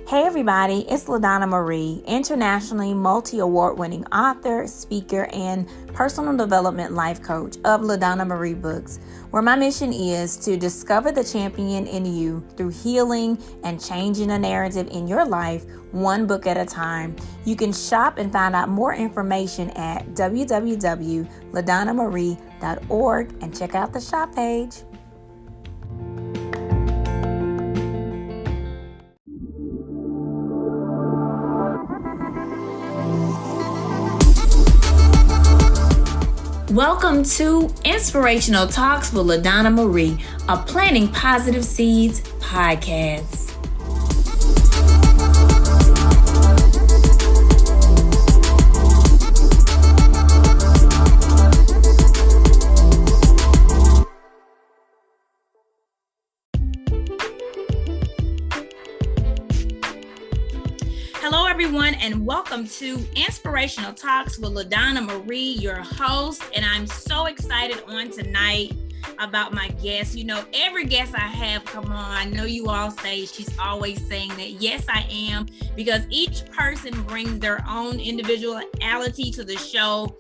Hey everybody, it's LaDonna Marie, internationally multi-award winning author, speaker, and personal development life coach of LaDonna Marie Books, where my mission is to discover the champion in you through healing and changing the narrative in your life, one book at a time. You can shop and find out more information at www.ladonnamarie.org and check out the shop page. Welcome to Inspirational Talks with LaDonna Marie, a Planting Positive Seeds podcast. Hello, everyone, and welcome to Inspirational Talks with LaDonna Marie, your host. And I'm so excited on tonight about my guest. You know, every guest I have come on, I know you all say she's always saying that. Yes, I am, because each person brings their own individuality to the show.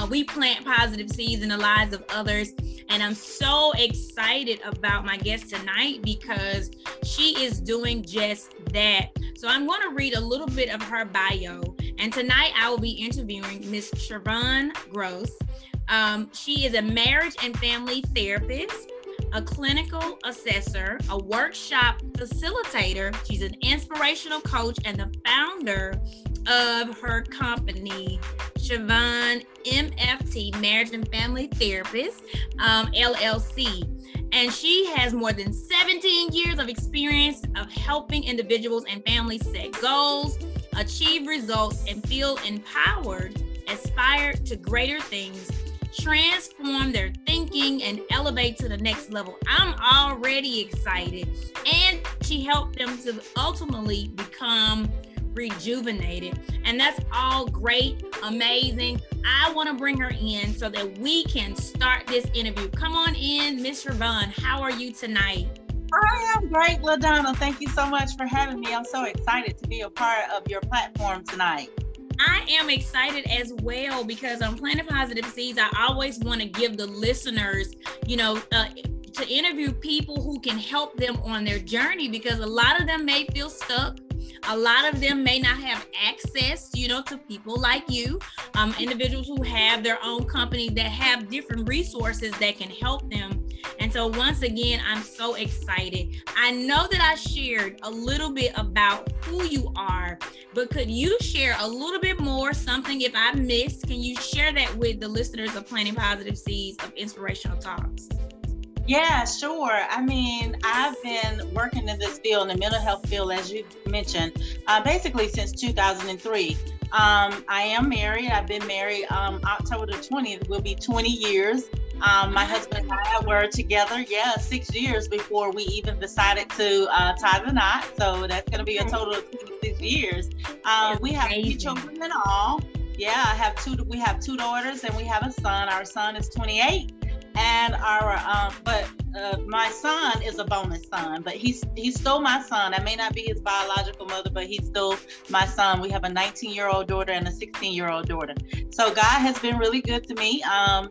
We plant positive seeds in the lives of others. And I'm so excited about my guest tonight because she is doing just that. So I'm going to read a little bit of her bio. And tonight I will be interviewing Miss SherVonne Grose. She is a marriage and family therapist, a clinical assessor, a workshop facilitator. She's an inspirational coach and the founder of her company, SherVonne MFT, Marriage and Family Therapist, LLC. And she has more than 17 years of experience of helping individuals and families set goals, achieve results, and feel empowered, aspire to greater things, transform their thinking, and elevate to the next level. I'm already excited. And she helped them to ultimately become rejuvenated. And that's all great, amazing. I want to bring her in so that we can start this interview. Come on in, Miss SherVonne. How are you tonight? I am great, LaDonna. Thank you so much for having me. I'm so excited to be a part of your platform tonight. I am excited as well because on Planting Positive Seeds, I always want to give the listeners, to interview people who can help them on their journey, because a lot of them may feel stuck. A lot of them may not have access, to people like you, individuals who have their own company that have different resources that can help them. And so once again, I'm so excited. I know that I shared a little bit about who you are, but could you share a little bit more, something if I missed? Can you share that with the listeners of Planting Positive Seeds of Inspirational Talks? Yeah, sure. I mean, I've been working in this field, in the mental health field, as you mentioned, basically since 2003. I am married. I've been married October the 20th will be 20 years. My husband and I were together, 6 years before we even decided to tie the knot. So that's going to be a total of 26 years. We have 3 children in all. Yeah, we have 2 daughters and we have a son. Our son is 28. And my son is a bonus son, but he's still my son. I may not be his biological mother, but he's still my son. We have a 19-year-old daughter and a 16-year-old daughter. So God has been really good to me. I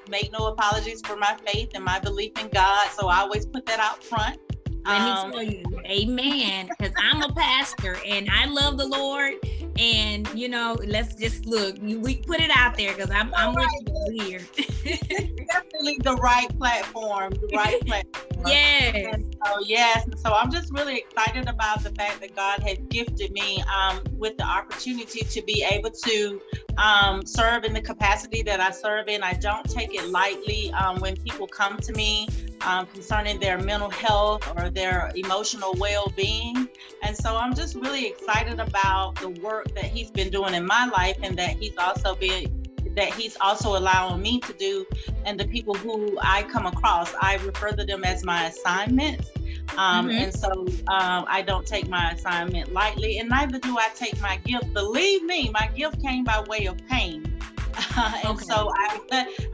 make no apologies for my faith and my belief in God. So I always put that out front. Let me tell you, amen, because I'm a pastor and I love the Lord. And, let's just look, we put it out there because I'm with you here. Definitely the right platform, Yes. So I'm just really excited about the fact that God has gifted me with the opportunity to be able to serve in the capacity that I serve in. I don't take it lightly when people come to me concerning their mental health or their emotional well-being. And so I'm just really excited about the work that he's been doing in my life, and that he's also allowing me to do, and the people who I come across, I refer to them as my assignments. And so I don't take my assignment lightly, and neither do I take my gift. Believe me, my gift came by way of pain. And so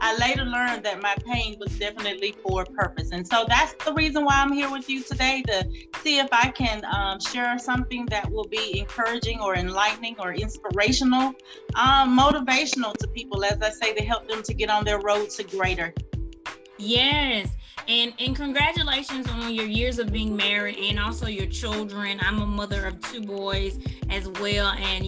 I later learned that my pain was definitely for a purpose. And so that's the reason why I'm here with you today, to see if I can share something that will be encouraging or enlightening or inspirational, motivational to people, as I say, to help them to get on their road to greater. Yes. And congratulations on your years of being married and also your children. I'm a mother of 2 boys as well. And,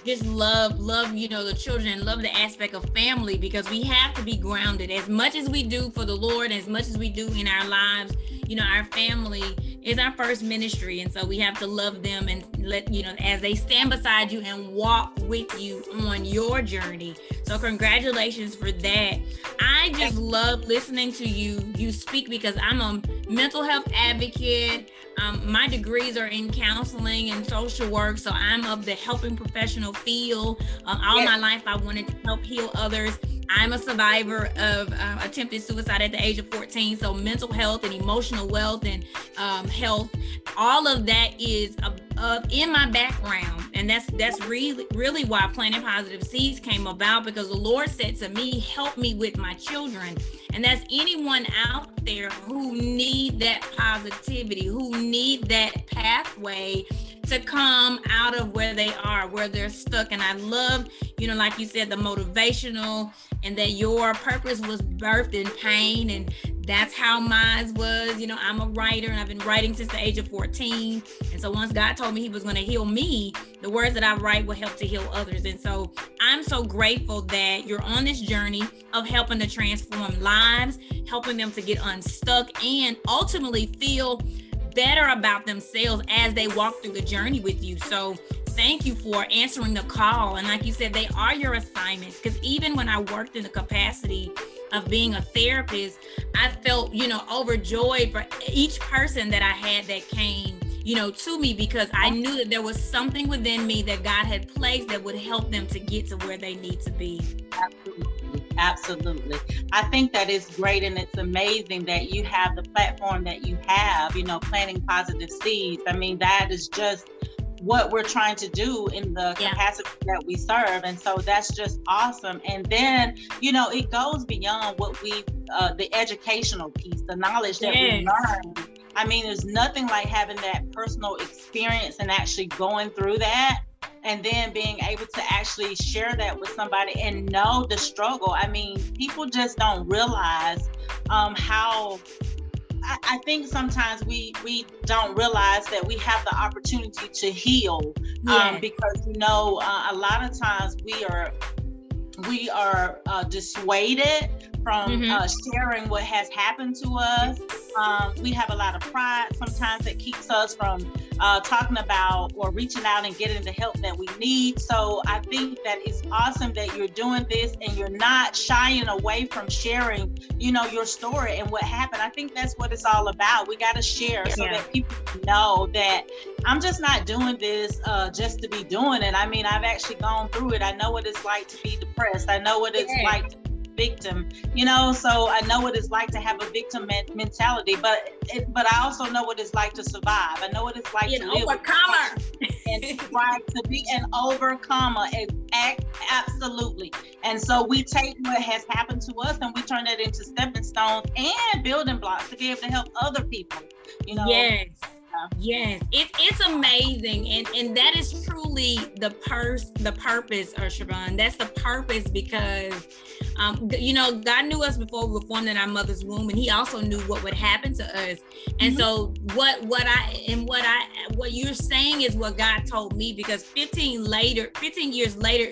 just love, the children, love the aspect of family, because we have to be grounded as much as we do for the Lord, as much as we do in our lives. Our family is our first ministry. And so we have to love them and let, as they stand beside you and walk with you on your journey. So congratulations for that. I just love listening to you speak, because I'm a mental health advocate. My degrees are in counseling and social work. So I'm of the helping professional field. All my life, I wanted to help heal others. I'm a survivor of attempted suicide at the age of 14. So mental health and emotional wealth and health, all of that is in my background. And that's really why Planting Positive Seeds came about, because the Lord said to me, help me with my children. And that's anyone out there who need that positivity, who need that pathway to come out of where they are, where they're stuck. And I love, like you said, the motivational, and that your purpose was birthed in pain. And that's how mine was. I'm a writer, and I've been writing since the age of 14. And so once God told me he was going to heal me, the words that I write will help to heal others. And so I'm so grateful that you're on this journey of helping to transform lives, helping them to get unstuck, and ultimately feel better about themselves as they walk through the journey with you. So thank you for answering the call. And like you said, they are your assignments, because even when I worked in the capacity of being a therapist, I felt, overjoyed for each person that I had that came, to me, because I knew that there was something within me that God had placed that would help them to get to where they need to be. Absolutely. I think that is great, and it's amazing that you have the platform that you have, Planting Positive Seeds. I mean, that is just what we're trying to do in the capacity that we serve. And so that's just awesome. And then, it goes beyond what the educational piece, the knowledge that we learn. I mean, there's nothing like having that personal experience and actually going through that, and then being able to actually share that with somebody and know the struggle. I mean, people just don't realize how, I think sometimes we don't realize that we have the opportunity to heal, because, a lot of times we are dissuaded from sharing what has happened to us. We have a lot of pride sometimes that keeps us from talking about or reaching out and getting the help that we need. So I think that it's awesome that you're doing this and you're not shying away from sharing, your story and what happened. I think that's what it's all about. We got to share so that people know that I'm just not doing this just to be doing it. I mean, I've actually gone through it. I know what it's like to be depressed. I know what it's like to victim, so I know what it's like to have a victim mentality, but I also know what it's like to survive. I know what it's like to live overcomer and try to be an overcomer. Absolutely. And so we take what has happened to us and we turn that into stepping stones and building blocks to be able to help other people. Yes. Yes, it's amazing, and that is truly the purpose, SherVonne. That's the purpose, because God knew us before we were formed in our mother's womb, and He also knew what would happen to us. And so what you're saying is what God told me, because 15 years later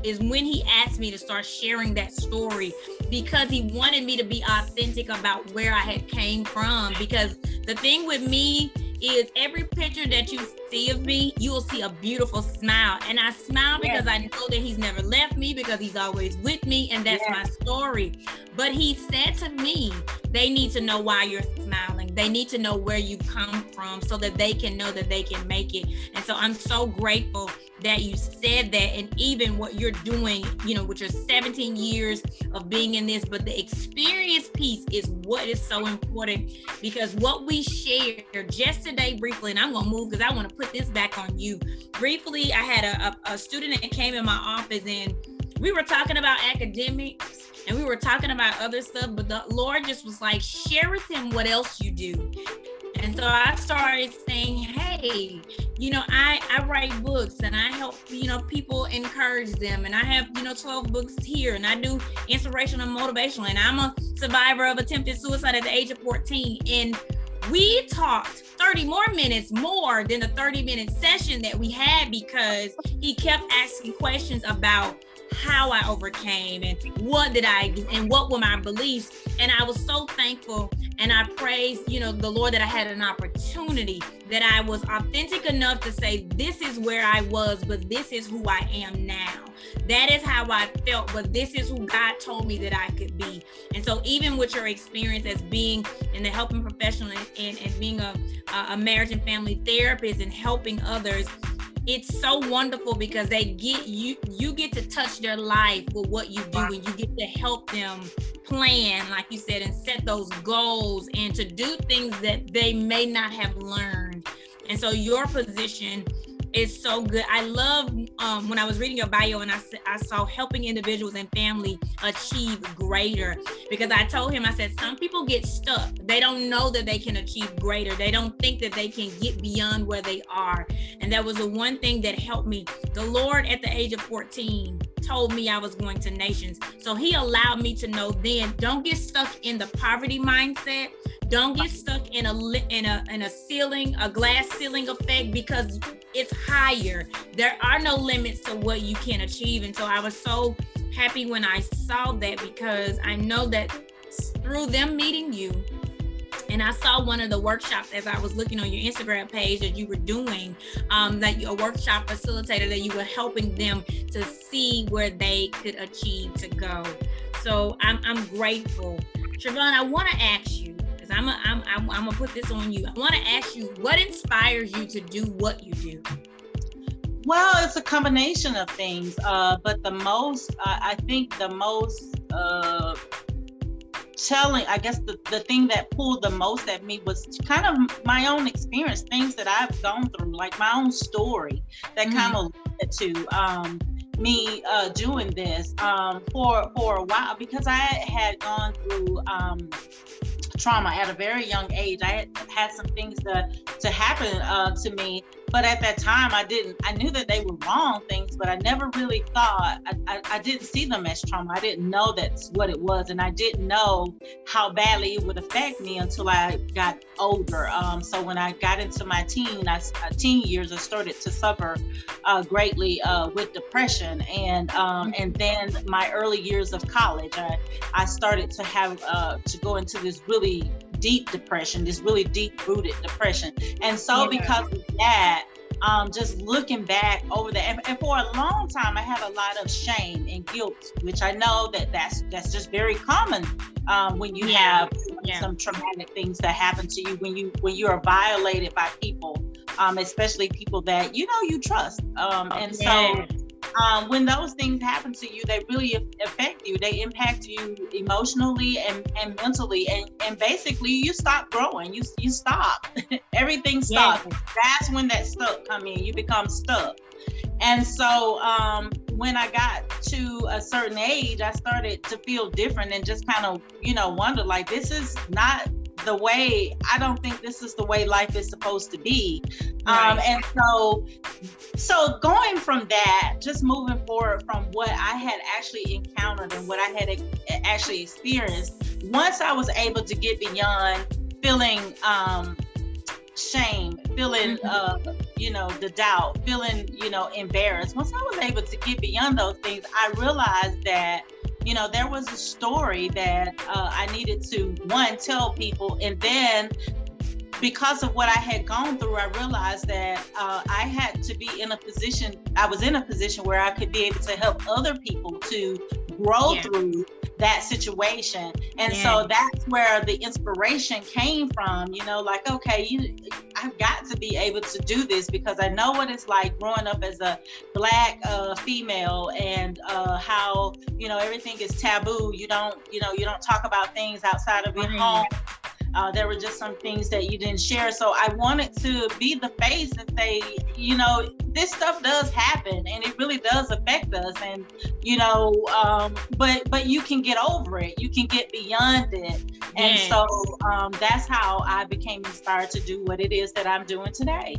is when He asked me to start sharing that story, because He wanted me to be authentic about where I had came from. Because the thing with me is, every picture that you see of me, you will see a beautiful smile. And I smile because I know that He's never left me, because He's always with me, and that's my story. But He said to me, they need to know why you're smiling. They need to know where you come from, so that they can know that they can make it. And so I'm so grateful that you said that, and even what you're doing, with your 17 years of being in this, but the experience piece is what is so important, because what we shared just today briefly, and I'm going to move because I want to put this back on you. Briefly, I had a student that came in my office, and we were talking about academics and we were talking about other stuff, but the Lord just was like, share with him what else you do. And so I started saying, hey, I write books and I help, people encourage them. And I have, 12 books here, and I do inspirational and motivational. And I'm a survivor of attempted suicide at the age of 14. And we talked 30 more minutes more than the 30-minute session that we had, because he kept asking questions about how I overcame and what did I do and what were my beliefs. And I was so thankful, and I praised, the Lord, that I had an opportunity, that I was authentic enough to say, this is where I was, but this is who I am now. That is how I felt, but this is who God told me that I could be. And so even with your experience as being in the helping professional and being a marriage and family therapist and helping others, it's so wonderful, because you get to touch their life with what you do, and you get to help them plan, like you said, and set those goals and to do things that they may not have learned. And so your position is so good. I love when I was reading your bio and I saw helping individuals and family achieve greater, because I told him, I said, some people get stuck. They don't know that they can achieve greater. They don't think that they can get beyond where they are. And that was the one thing that helped me. The Lord at the age of 14 told me I was going to nations. So he allowed me to know then, don't get stuck in the poverty mindset. Don't get stuck in a ceiling, a glass ceiling effect, because it's higher. There are no limits to what you can achieve. And so I was so happy when I saw that, because I know that through them meeting you, and I saw one of the workshops as I was looking on your Instagram page that you were doing, that a workshop facilitator, that you were helping them to see where they could achieve to go. So I'm grateful. SherVonne, I want to ask you, because I'm gonna put this on you. I want to ask you, what inspires you to do what you do? Well, it's a combination of things, but I think the most telling, I guess the thing that pulled the most at me was kind of my own experience, things that I've gone through, like my own story that kind of led to me doing this for a while, because I had gone through trauma at a very young age. I had some things to happen to me, but at that time I knew that they were wrong things, but I never really thought, I didn't see them as trauma. I didn't know that's what it was, and I didn't know how badly it would affect me until I got older. So when I got into my teen years, I started to suffer greatly with depression, and then my early years of college, I started to have to go into this really deep depression, this really deep-rooted depression. And so because of that, just looking back over that, and for a long time, I had a lot of shame and guilt, which I know that's just very common when you have some traumatic things that happen to you, when you are violated by people, especially people that you trust. So when those things happen to you, they really affect you. They impact you emotionally and mentally, and basically you stop growing. You stop. Everything stops. That's when that stuck come in. You become stuck. And so when I got to a certain age, I started to feel different and just kind of, wonder, like, this is not the way, I don't think this is the way life is supposed to be. And so going from that, just moving forward from what I had actually encountered and what I had actually experienced, once I was able to get beyond feeling shame, feeling the doubt, feeling embarrassed, once I was able to get beyond those things, I realized that there was a story that I needed to, one, tell people. And then because of what I had gone through, I realized that I had to be I was in a position where I could be able to help other people to grow through that situation. And so that's where the inspiration came from, like, okay, I've got to be able to do this, because I know what it's like growing up as a Black female, and how, everything is taboo. You don't talk about things outside of your home. There were just some things that you didn't share. So I wanted to be the face and say, you know, this stuff does happen and it really does affect us. And, you know, but you can get over it. You can get beyond it. And so that's how I became inspired to do what it is that I'm doing today.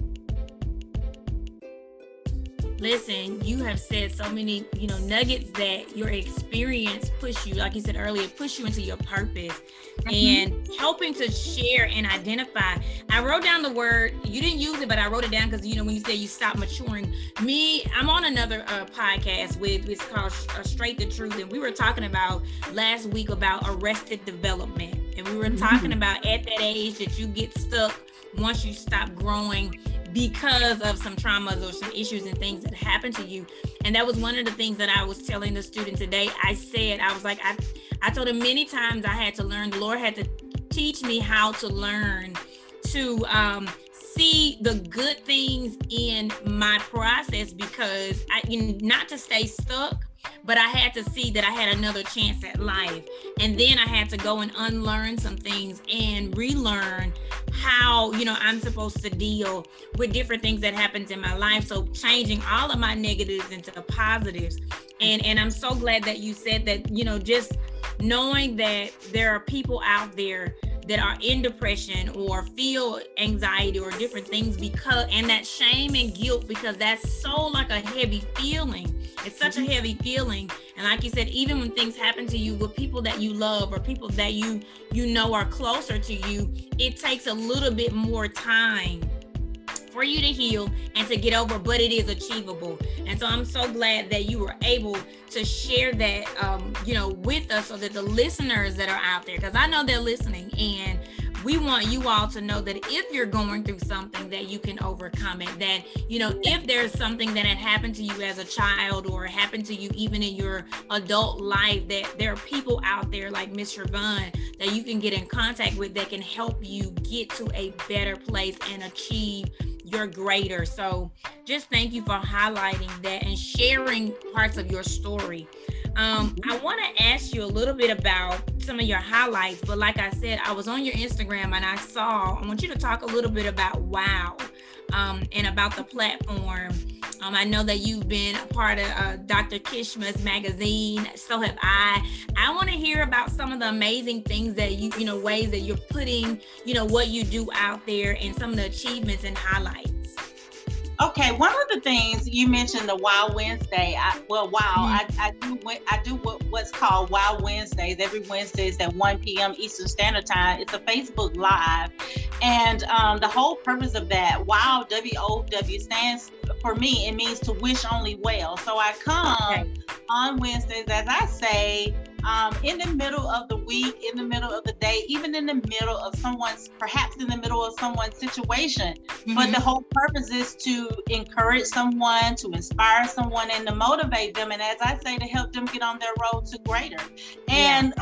Listen, you have said so many, you know, nuggets that your experience push you, like you said earlier, push you into your purpose and helping to share and identify. I wrote down the word, you didn't use it, but I wrote it down because, you know, when you say you stop maturing, I'm on another podcast it's called Straight the Truth. And we were talking about last week about arrested development. And we were talking about at that age that you get stuck once you stop growing because of some traumas or some issues and things that happen to you. And that was one of the things that I was telling the student today. I told him many times I had to learn, the Lord had to teach me how to learn to see the good things in my process, because not to stay stuck, but I had to see that I had another chance at life. And then I had to go and unlearn some things and relearn how, you know, I'm supposed to deal with different things that happens in my life. So changing all of my negatives into positives. And I'm so glad that you said that, you know, just knowing that there are people out there that are in depression or feel anxiety or different things and that shame and guilt, because that's so like a heavy feeling. It's such a heavy feeling. And like you said, even when things happen to you with people that you love or people that you know are closer to you, it takes a little bit more time for you to heal and to get over, but it is achievable. And so I'm so glad that you were able to share that, you know, with us, so that the listeners that are out there, because I know they're listening, and we want you all to know that if you're going through something, that you can overcome it. That, you know, if there's something that had happened to you as a child or happened to you even in your adult life, that there are people out there like Miss SherVonne that you can get in contact with that can help you get to a better place and achieve your greater. So just thank you for highlighting that and sharing parts of your story. I want to ask you a little bit about some of your highlights, but like I said, I was on your Instagram and I want you to talk a little bit about WOW and about the platform. I know that you've been a part of Dr. Kishma's magazine. So have I. I want to hear about some of the amazing things that you know, ways that you're putting, you know, what you do out there and some of the achievements and highlights. Okay, one of the things you mentioned, the Wow Wednesday. I do what's called Wow Wednesdays. Every Wednesdays at 1 p.m. Eastern Standard Time. It's a Facebook Live, and the whole purpose of that, Wow, W-O-W, stands for me. It means to wish only well. So I come on Wednesdays, as I say, in the middle of the week, in the middle of the day, even in the middle of someone's situation. But the whole purpose is to encourage someone, to inspire someone, and to motivate them. And as I say, to help them get on their road to greater. And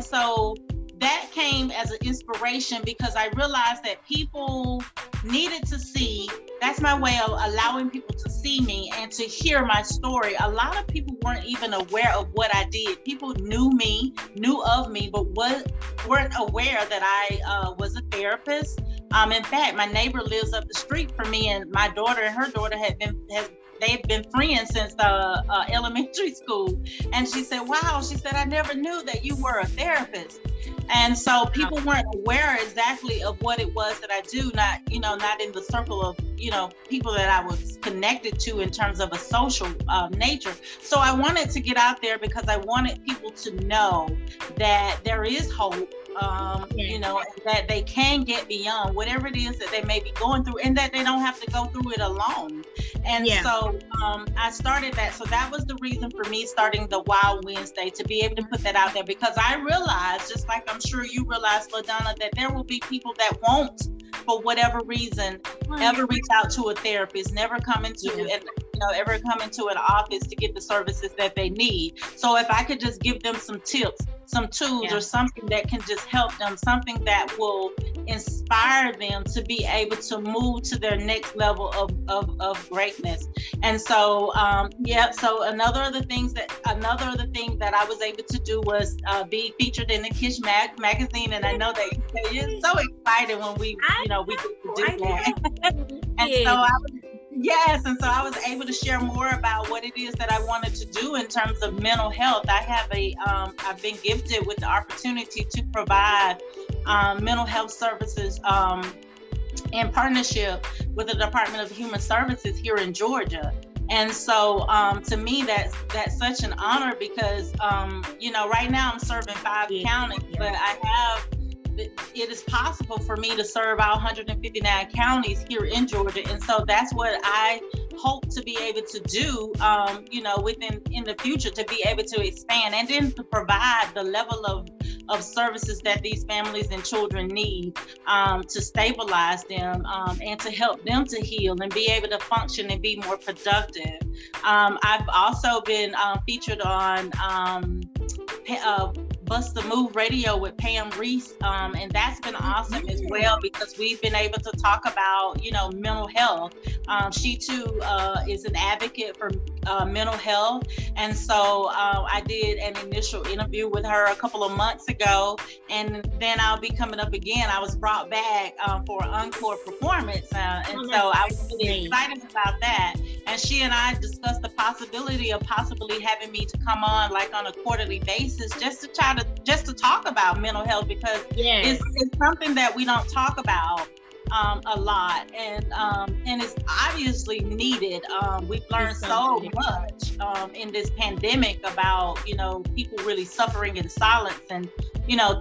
so that came as an inspiration, because I realized that people needed to see. That's my way of allowing people to see me and to hear my story. A lot of people weren't even aware of what I did. People knew of me, but weren't aware that I was a therapist. In fact, my neighbor lives up the street from me, and my daughter and her daughter they've been friends since elementary school. And she said, wow, she said, I never knew that you were a therapist. And so people weren't aware exactly of what it was that I do, not in the circle of, you know, people that I was connected to in terms of a social nature. So I wanted to get out there because I wanted people to know that there is hope. You know, that they can get beyond whatever it is that they may be going through, and that they don't have to go through it alone. And so I started that. So that was the reason for me starting the Wow Wednesday, to be able to put that out there, because I realized, just like I'm sure you realized, LaDonna, that there will be people that won't, for whatever reason, ever reach out to a therapist, never come into ever come into an office to get the services that they need. So if I could just give them some tips, some tools, or something that can just help them, something that will inspire them to be able to move to their next level of greatness. And so, so another of the things that I was able to do was be featured in the Kish magazine. And I know that you're so excited when we get to do that. And so I was able to share more about what it is that I wanted to do in terms of mental health. I've been gifted with the opportunity to provide mental health services in partnership with the Department of Human Services here in Georgia. And so to me, that's such an honor because, right now I'm serving 5 counties, but it is possible for me to serve all 159 counties here in Georgia. And so that's what I hope to be able to do, in the future, to be able to expand and then to provide the level of services that these families and children need to stabilize them and to help them to heal and be able to function and be more productive. I've also been featured on Bust the Move Radio with Pam Reese, and that's been awesome as well because we've been able to talk about, mental health. She too is an advocate for mental health, and so I did an initial interview with her a couple of months ago, and then I'll be coming up again. I was brought back for an encore performance, so I was really excited about that. And she and I discussed the possibility of possibly having me to come on like on a quarterly basis just to talk about mental health because it's something that we don't talk about a lot, and it's obviously needed. We've learned so much in this pandemic about people really suffering in silence and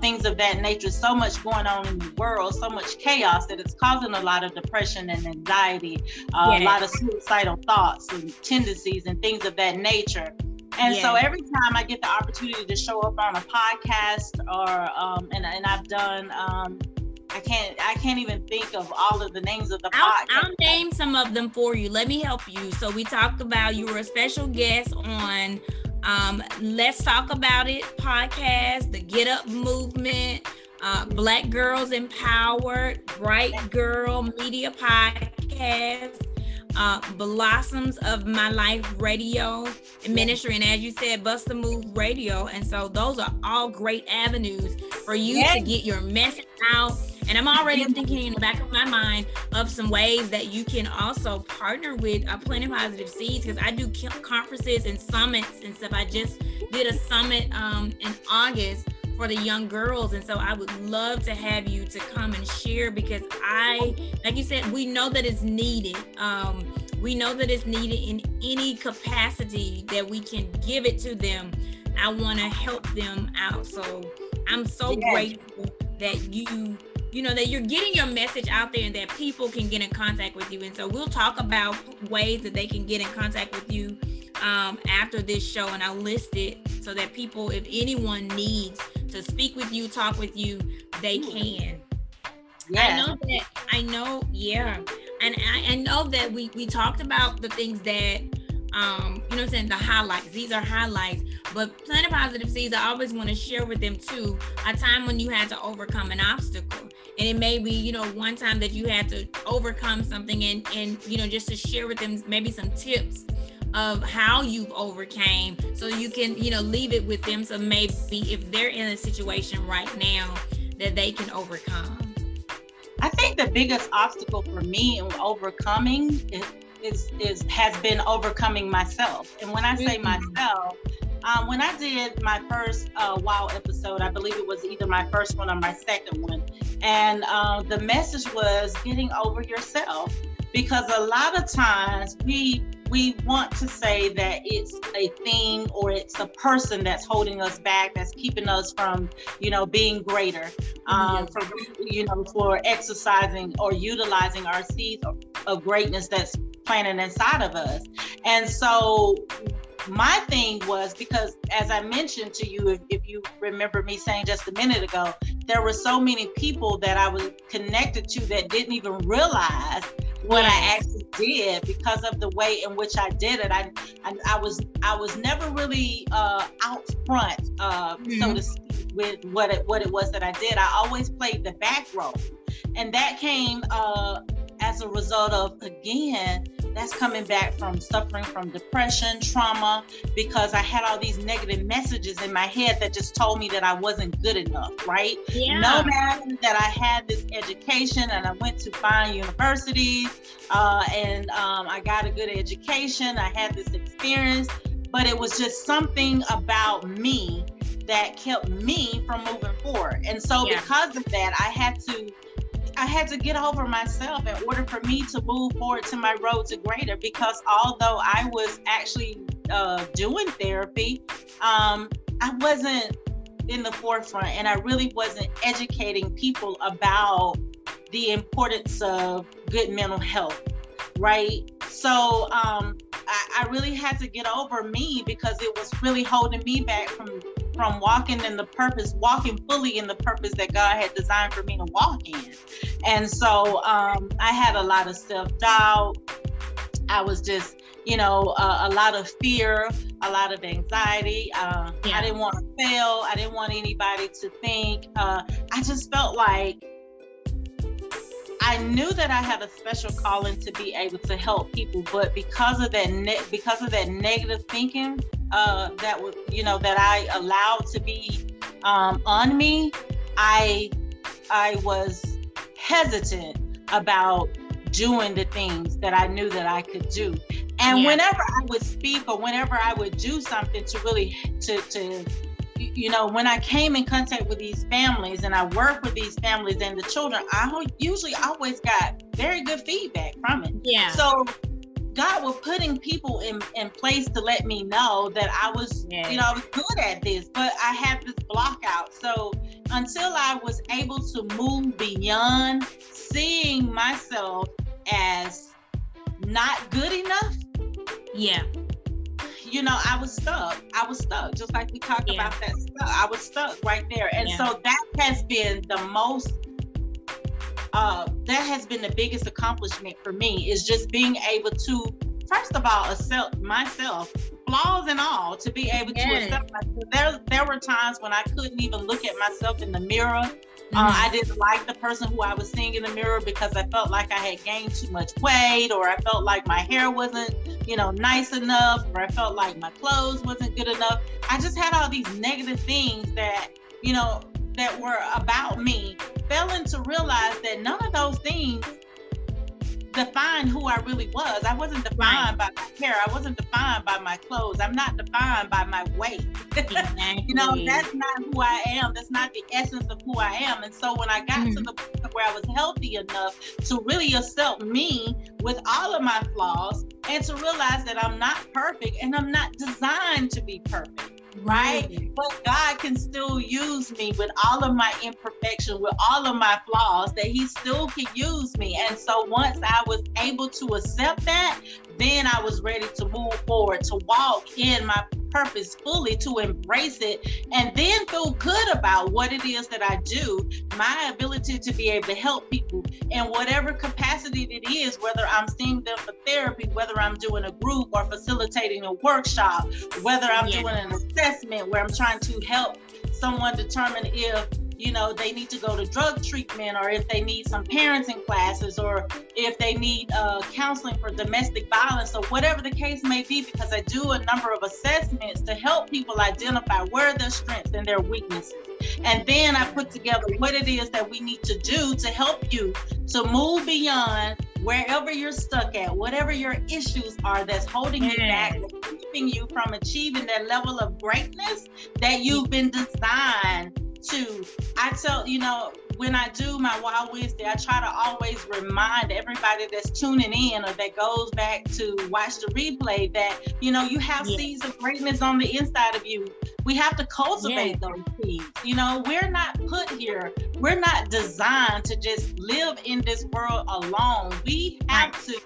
things of that nature. So much going on in the world, so much chaos that it's causing a lot of depression and anxiety, a lot of suicidal thoughts and tendencies and things of that nature. And so every time I get the opportunity to show up on a podcast or and I've done I can't even think of all of the names of the podcasts. I'll name some of them for you. Let me help you. So we talked about, you were a special guest on Let's Talk About It podcast, the Get Up Movement, Black Girls Empowered, Bright Girl Media podcast, Blossoms of My Life Radio and Ministry, and as you said, Bust the Move Radio. And so those are all great avenues for you to get your message out. And I'm already thinking in the back of my mind of some ways that you can also partner with Planting Positive Seeds, because I do conferences and summits and stuff. I just did a summit in August for the young girls, and so I would love to have you to come and share, because like you said, we know that it's needed. We know that it's needed in any capacity that we can give it to them. I want to help them out. So I'm so grateful that that you're getting your message out there and that people can get in contact with you. And so we'll talk about ways that they can get in contact with you after this show, and I'll list it so that people, if anyone needs to speak with you, talk with you, they can. I know that we talked about the things that the highlights. These are highlights, but Planting Positive Seeds, I always want to share with them too a time when you had to overcome an obstacle. And it may be, one time that you had to overcome something and just to share with them maybe some tips of how you've overcame, so you can, leave it with them. So maybe if they're in a situation right now that they can overcome. I think the biggest obstacle for me in overcoming has been overcoming myself. And when I say myself, when I did my first WOW episode, I believe it was either my first one or my second one, and the message was getting over yourself, because a lot of times we want to say that it's a thing or it's a person that's holding us back, that's keeping us from, being greater, for exercising or utilizing our seeds of greatness that's planted inside of us. And so my thing was, because as I mentioned to you, if you remember me saying just a minute ago, there were so many people that I was connected to that didn't even realize what I actually did because of the way in which I did it. I was never really out front, so to speak, with what it was that I did. I always played the back role, and that came as a result of, again, that's coming back from suffering from depression, trauma, because I had all these negative messages in my head that just told me that I wasn't good enough, right? Yeah. No matter that I had this education and I went to fine universities and I got a good education, I had this experience, but it was just something about me that kept me from moving forward. And so because of that, I had to get over myself in order for me to move forward to my road to greater, because although I was actually doing therapy, I wasn't in the forefront, and I really wasn't educating people about the importance of good mental health, right? So I really had to get over me, because it was really holding me back from walking fully in the purpose that God had designed for me to walk in. And so I had a lot of self-doubt. I was just, a lot of fear, a lot of anxiety. I didn't want to fail. I didn't want anybody to think. I just felt like I knew that I had a special calling to be able to help people, but because of that negative thinking that I allowed to be on me, I was hesitant about doing the things that I knew that I could do. And whenever I would speak or whenever I would do something to really when I came in contact with these families and I worked with these families and the children, I usually always got very good feedback from it. Yeah. So God was putting people in place to let me know that I was, I was good at this, but I had this block out. So until I was able to move beyond seeing myself as not good enough, I was stuck. Just like we talked about that stuff. I was stuck right there. And so that has been the most, that has been the biggest accomplishment for me, is just being able to, first of all, accept myself, flaws and all, to be able to accept myself. There were times when I couldn't even look at myself in the mirror. I didn't like the person who I was seeing in the mirror because I felt like I had gained too much weight, or I felt like my hair wasn't, nice enough, or I felt like my clothes wasn't good enough. I just had all these negative things that, that were about me, failing to realize that none of those things defined who I really was. I wasn't defined by my hair. I wasn't defined by my clothes. I'm not defined by my weight. Exactly. That's not who I am. That's not the essence of who I am. And so when I got to the point where I was healthy enough to really accept me with all of my flaws, and to realize that I'm not perfect and I'm not designed to be perfect. Right. But God can still use me with all of my imperfection, with all of my flaws, that he still can use me. And so once I was able to accept that, then I was ready to move forward, to walk in my purpose fully, to embrace it, and then feel good about what it is that I do, my ability to be able to help people in whatever capacity it is, whether I'm seeing them for therapy, whether I'm doing a group or facilitating a workshop, whether I'm doing an assessment where I'm trying to help someone determine if they need to go to drug treatment, or if they need some parenting classes, or if they need counseling for domestic violence, or whatever the case may be, because I do a number of assessments to help people identify where are their strengths and their weaknesses. And then I put together what it is that we need to do to help you to move beyond wherever you're stuck at, whatever your issues are that's holding you back, that's keeping you from achieving that level of greatness that you've been designed to. I tell, when I do my Wild Wednesday, I try to always remind everybody that's tuning in or that goes back to watch the replay that, you have seeds of greatness on the inside of you. We have to cultivate those seeds. We're not put here. We're not designed to just live in this world alone. We have to,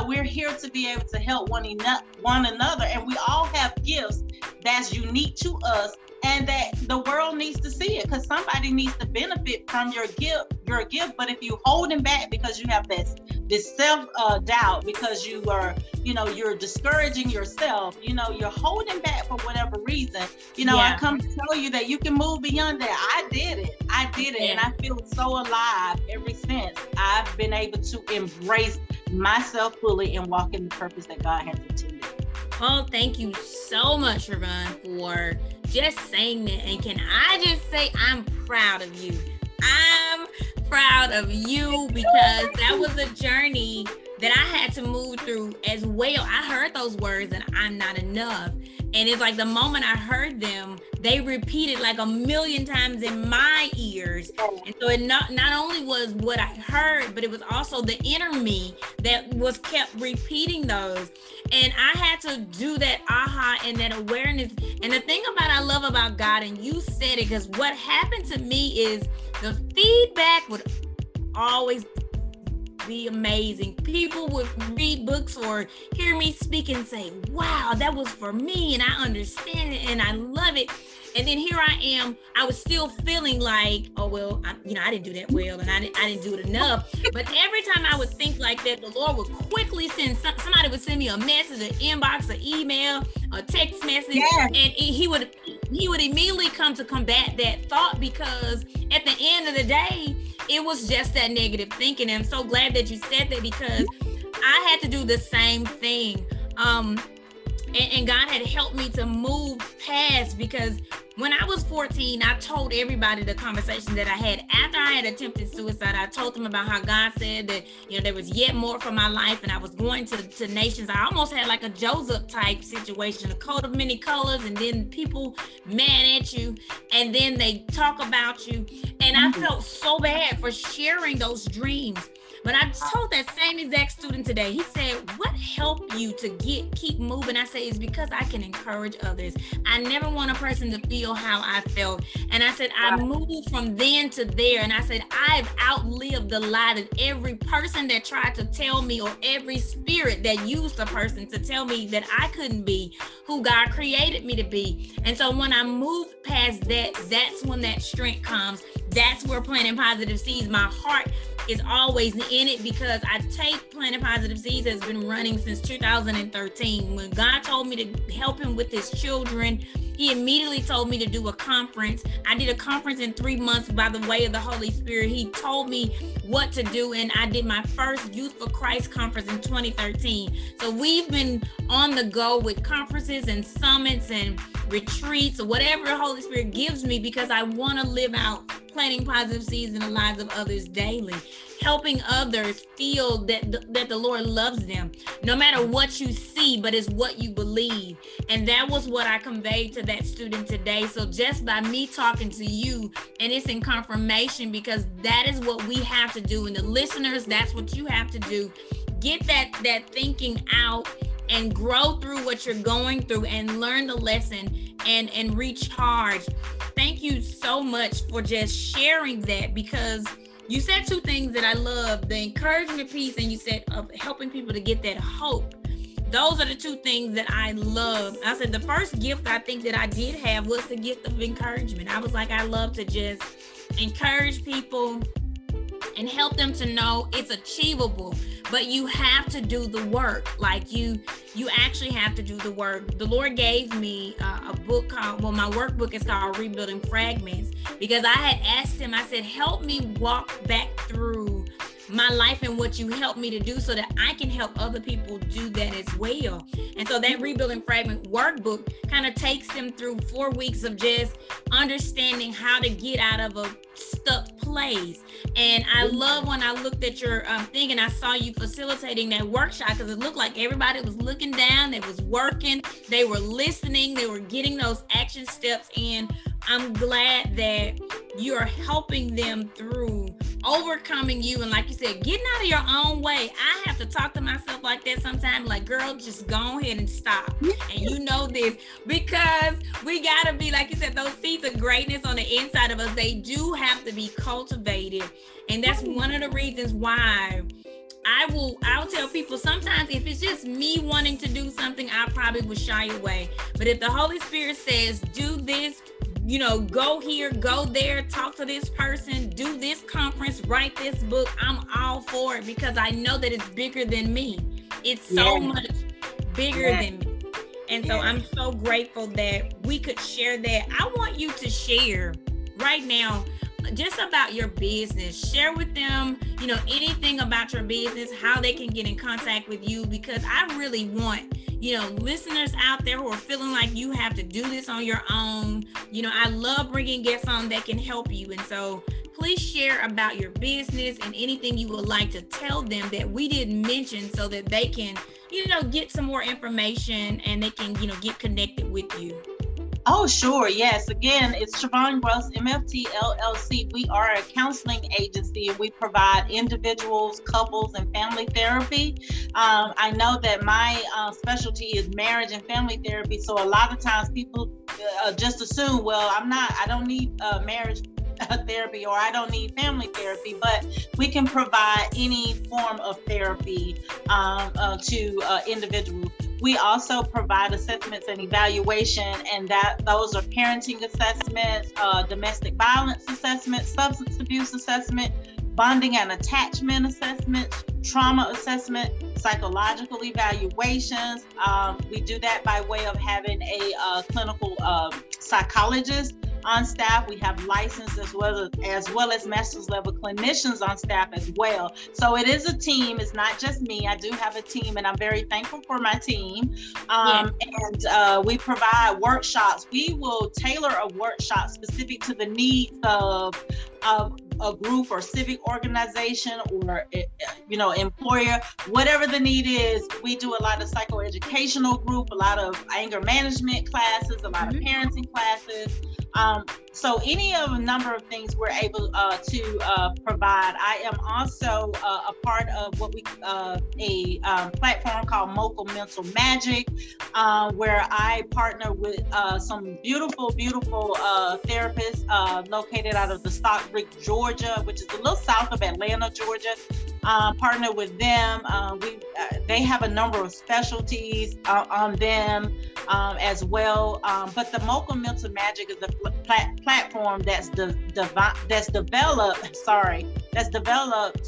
we're here to be able to help one another. And we all have gifts that's unique to us and that the world needs to see it, because somebody needs to benefit from your gift. But if you holding back because you have this self doubt, because you are, you're discouraging yourself, you're holding back for whatever reason, I come to tell you that you can move beyond that. I did it. And I feel so alive ever since I've been able to embrace myself fully and walk in the purpose that God has intended. Oh, thank you so much, SherVonne, for just saying that. And can I just say, I'm proud of you. I'm proud of you, because that was a journey that I had to move through as well. I heard those words, and I'm not enough. And it's like the moment I heard them, they repeated like a million times in my ears. And so it not only was what I heard, but it was also the inner me that was kept repeating those. And I had to do that aha and that awareness. And the thing I love about God, and you said it, because what happened to me is the feedback would always be amazing. People would read books or hear me speak and say, wow, that was for me, and I understand it and I love it. And then here I am, I was still feeling like, oh, well, I didn't do that well, and I didn't do it enough. But every time I would think like that, the Lord would quickly send, somebody would send me a message, an inbox, an email, a text message, and he would immediately come to combat that thought, because at the end of the day, it was just that negative thinking. And I'm so glad that you said that, because I had to do the same thing. And God had helped me to move past, because when I was 14, I told everybody the conversation that I had after I had attempted suicide. I told them about how God said that, there was yet more for my life, and I was going to nations. I almost had like a Joseph type situation, a coat of many colors, and then people mad at you, and then they talk about you. And I felt so bad for sharing those dreams. But I told that same exact student today, he said, what helped you to keep moving? I said, it's because I can encourage others. I never want a person to feel how I felt. And I said, I moved from then to there. And I said, I've outlived the lie that every person that tried to tell me, or every spirit that used a person to tell me that I couldn't be who God created me to be. And so when I moved past that, that's when that strength comes. That's where planting positive seeds, my heart is always in it, because I take Planting Positive Seeds has been running since 2013. When God told me to help him with his children, he immediately told me to do a conference. I did a conference in 3 months by the way of the Holy Spirit. He told me what to do, and I did my first Youth for Christ conference in 2013. So we've been on the go with conferences and summits and retreats, or whatever the Holy Spirit gives me, because I want to live out planting positive seeds in the lives of others daily, helping others feel that the Lord loves them, no matter what you see, but it's what you believe. And that was what I conveyed to that student today. So just by me talking to you, and it's in confirmation, because that is what we have to do. And the listeners, that's what you have to do. Get that thinking out and grow through what you're going through, and learn the lesson and recharge. Thank you so much for just sharing that, because you said two things that I love, the encouragement piece, and you said of helping people to get that hope. Those are the two things that I love. I said the first gift I think that I did have was the gift of encouragement. I was like, I love to just encourage people and help them to know it's achievable, but you have to do the work. Like you actually have to do the work. The Lord gave me a book called, my workbook is called Rebuilding Fragments, because I had asked him, I said, help me walk back through my life and what you helped me to do, so that I can help other people do that as well. And so that Rebuilding Fragment workbook kind of takes them through 4 weeks of just understanding how to get out of a stuck place. And I love when I looked at your thing and I saw you facilitating that workshop, because it looked like everybody was looking down, they was working, they were listening, they were getting those action steps in. I'm glad that you're helping them through overcoming you. And like you said, getting out of your own way. I have to talk to myself like that sometimes, like, girl, just go ahead and stop. And you know this, because we gotta be, like you said, those seeds of greatness on the inside of us, they do have to be cultivated. And that's one of the reasons why I'll tell people, sometimes if it's just me wanting to do something, I probably would shy away. But if the Holy Spirit says, do this, go here, go there, talk to this person, do this conference, write this book, I'm all for it because I know that it's bigger than me. It's so much bigger than me. And so I'm so grateful that we could share that. I want you to share right now just about your business. Share with them, anything about your business, how they can get in contact with you, because I really want, listeners out there who are feeling like you have to do this on your own. I love bringing guests on that can help you. And so please share about your business and anything you would like to tell them that we didn't mention so that they can, get some more information and they can, get connected with you. Oh, sure. Yes. Again, it's SherVonne Grose, MFT LLC. We are a counseling agency and we provide individuals, couples, and family therapy. I know that my specialty is marriage and family therapy. So a lot of times people just assume, well, I don't need marriage therapy or I don't need family therapy, but we can provide any form of therapy to individuals. We also provide assessments and evaluation, and those are parenting assessments, domestic violence assessments, substance abuse assessment, bonding and attachment assessments, trauma assessment, psychological evaluations. We do that by way of having a clinical psychologist on staff. We have licensed as well as master's level clinicians on staff as well. So it is a team. It's not just me. I do have a team and I'm very thankful for my team. And we provide workshops. We will tailor a workshop specific to the needs of a group or civic organization or employer, whatever the need is. We do a lot of psychoeducational group, a lot of anger management classes, a lot of parenting classes. So any of a number of things we're able to provide. I am also a part of what we a platform called Mocha Mental Magic, where I partner with some beautiful therapists located out of the Stockbridge, Georgia, which is a little south of Atlanta, Georgia. Partner with them. They have a number of specialties on them as well. But the Mocha Mental Magic is a platform that's developed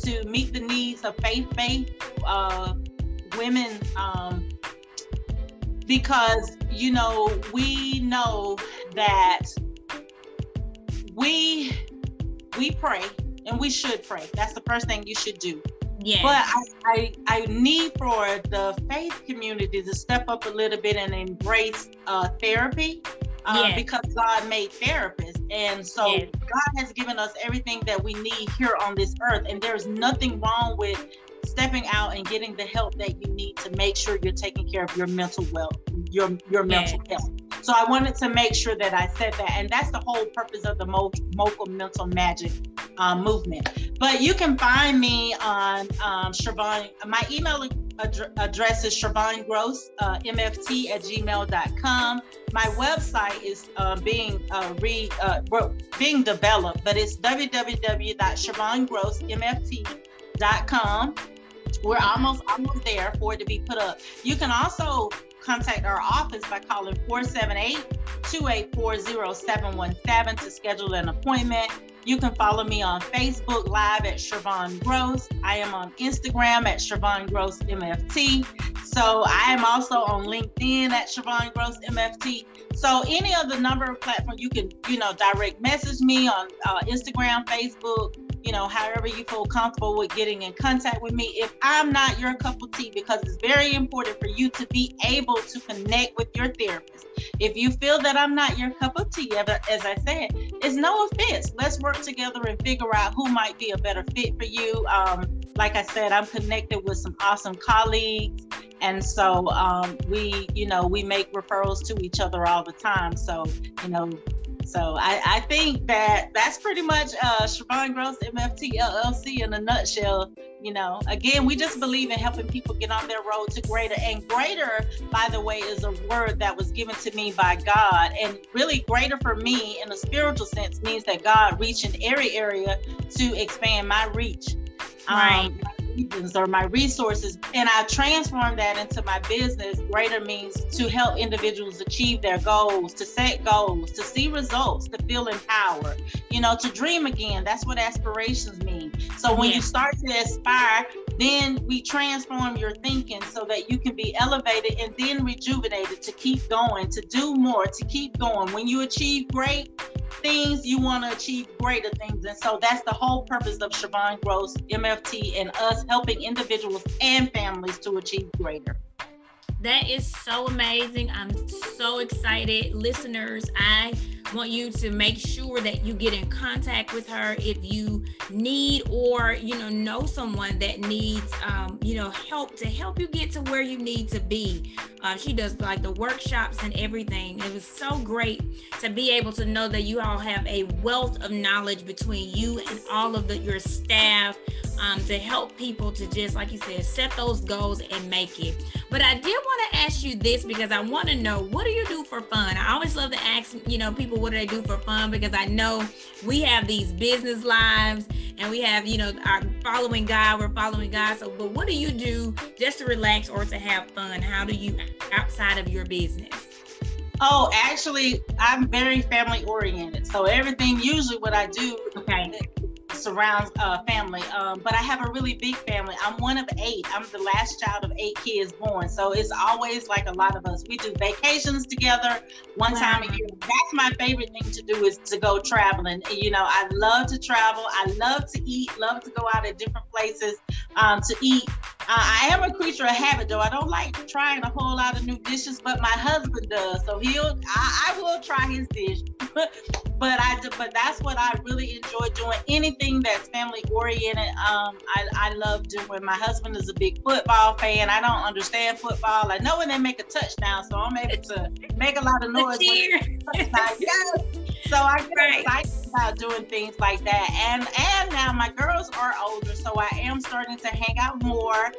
to meet the needs of faith-based women, because we know that we pray. And we should pray. That's the first thing you should do. Yes. But I need for the faith community to step up a little bit and embrace therapy because God made therapists. And so God has given us everything that we need here on this earth. And there's nothing wrong with stepping out and getting the help that you need to make sure you're taking care of your mental your mental health. So I wanted to make sure that I said that. And that's the whole purpose of the Mocha Mental Magic movement. But you can find me on SherVonne. My email address is SherVonne Grose, mft@gmail.com. My website is being developed, but it's www.SherVonneGroseMFT.com. We're almost there for it to be put up. You can also contact our office by calling 478-284-0717 to schedule an appointment. You can follow me on Facebook Live at SherVonne Grose. I am on Instagram at SherVonne Grose MFT. So I am also on LinkedIn at SherVonne Grose MFT. So any of the number of platforms, you can, direct message me on Instagram, Facebook, however you feel comfortable with getting in contact with me. If I'm not your cup of tea, because it's very important for you to be able to connect with your therapist. If you feel that I'm not your cup of tea, as I said, it's no offense. Let's work together and figure out who might be a better fit for you. Like I said, I'm connected with some awesome colleagues. And so we make referrals to each other all the time. So, So I think that's pretty much SherVonne Grose MFT LLC in a nutshell. Again, we just believe in helping people get on their road to greater. And greater, by the way, is a word that was given to me by God. And really greater for me in a spiritual sense means that God reached in every area to expand my reach. Right. reasons or my resources, and I transform that into my business. Greater means to help individuals achieve their goals, to set goals, to see results, to feel empowered, to dream again. That's what aspirations mean. So when you start to aspire, then we transform your thinking so that you can be elevated and then rejuvenated to keep going, to do more, to keep going. When you achieve great things, you want to achieve greater things. And so that's the whole purpose of SherVonne Grose, MFT, and us helping individuals and families to achieve greater. That is so amazing. I'm so excited. Listeners, I want you to make sure that you get in contact with her if you need or, know someone that needs, help to help you get to where you need to be. She does like the workshops and everything. It was so great to be able to know that you all have a wealth of knowledge between you and all of your staff to help people to just, like you said, set those goals and make it. But I did want to ask you this because I want to know, what do you do for fun? I always love to ask, people what do they do for fun, because I know we have these business lives and we have, our following God, we're following God. So, but what do you do just to relax or to have fun? How do you, outside of your business? Oh, actually, I'm very family oriented. So everything, usually what I do, surrounds family, but I have a really big family. I'm one of 8. I'm the last child of 8 kids born, so it's always like a lot of us. We do vacations together one time a year. That's my favorite thing to do, is to go traveling. I love to travel. I love to eat, love to go out at different places to eat. I am a creature of habit, though. I don't like trying a whole lot of new dishes, but my husband does, so I will try his dish. But that's what I really enjoy doing. Anything that's family oriented, I love doing. My husband is a big football fan. I don't understand football. I know when they make a touchdown, so I'm able to make a lot of noise. Yes. So I get excited about doing things like that. And now my girls are older, so I am starting to hang out more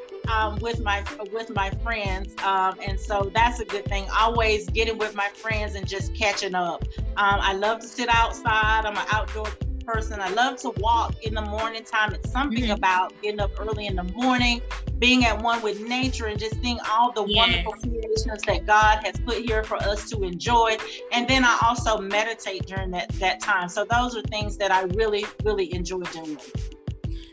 with my friends, and so that's a good thing. Always getting with my friends and just catching up. I love to sit outside. I'm an outdoor person. I love to walk in the morning time. It's something about getting up early in the morning, being at one with nature, and just seeing all the wonderful creations that God has put here for us to enjoy. And then I also meditate during that time. So those are things that I really, really enjoy doing.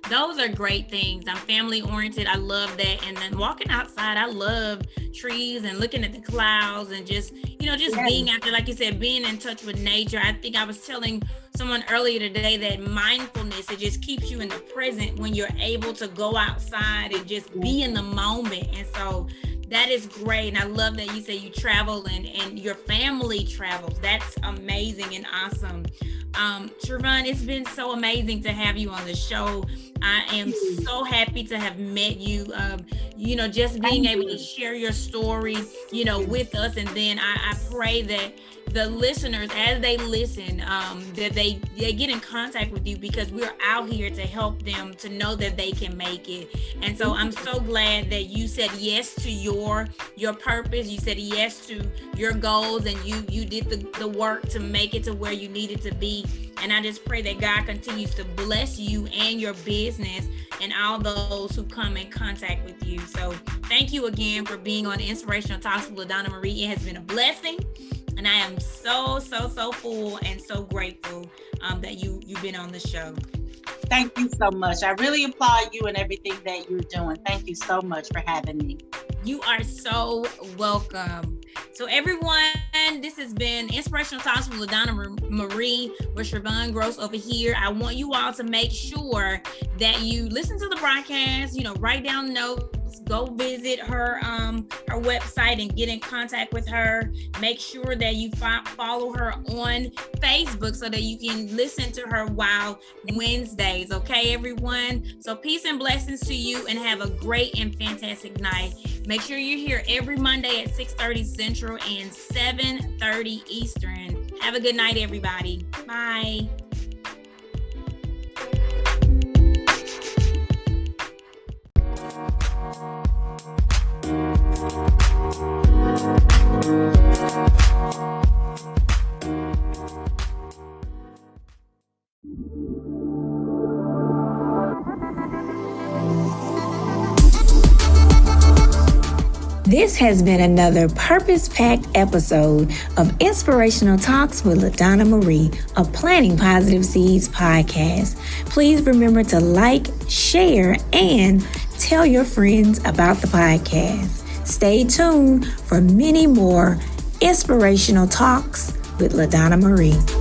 Those are great things. I'm family oriented. I love that. And then walking outside, I love trees and looking at the clouds and just being out there, like you said, being in touch with nature. I think I was telling someone earlier today that mindfulness, it just keeps you in the present when you're able to go outside and just be in the moment. And so that is great. And I love that you say you travel and your family travels. That's amazing and awesome. SherVonne, it's been so amazing to have you on the show. I am so happy to have met you. Just being able to share your story, with us. And then I pray that the listeners, as they listen, that they get in contact with you, because we're out here to help them to know that they can make it. And so I'm so glad that you said yes to your purpose. You said yes to your goals, and you did the work to make it to where you needed to be. And I just pray that God continues to bless you and your business and all those who come in contact with you. So thank you again for being on Inspirational Talks with LaDonna Marie. It has been a blessing. And I am so full and so grateful that you've been on the show. Thank you so much. I really applaud you and everything that you're doing. Thank you so much for having me. You are so welcome. So everyone, this has been Inspirational Talks with LaDonna Marie with SherVonne Grose over here. I want you all to make sure that you listen to the broadcast, write down notes, go visit her website and get in contact with her. Make sure that you follow her on Facebook so that you can listen to her Wild Wednesdays. Okay, everyone? So peace and blessings to you, and have a great and fantastic night. Make sure you're here every Monday at 6:30 Central and 7:30 Eastern. Have a good night, everybody. Bye. This has been another purpose-packed episode of Inspirational Talks with LaDonna Marie, a Planting Positive Seeds podcast. Please remember to like, share, and tell your friends about the podcast. Stay tuned for many more Inspirational Talks with LaDonna Marie.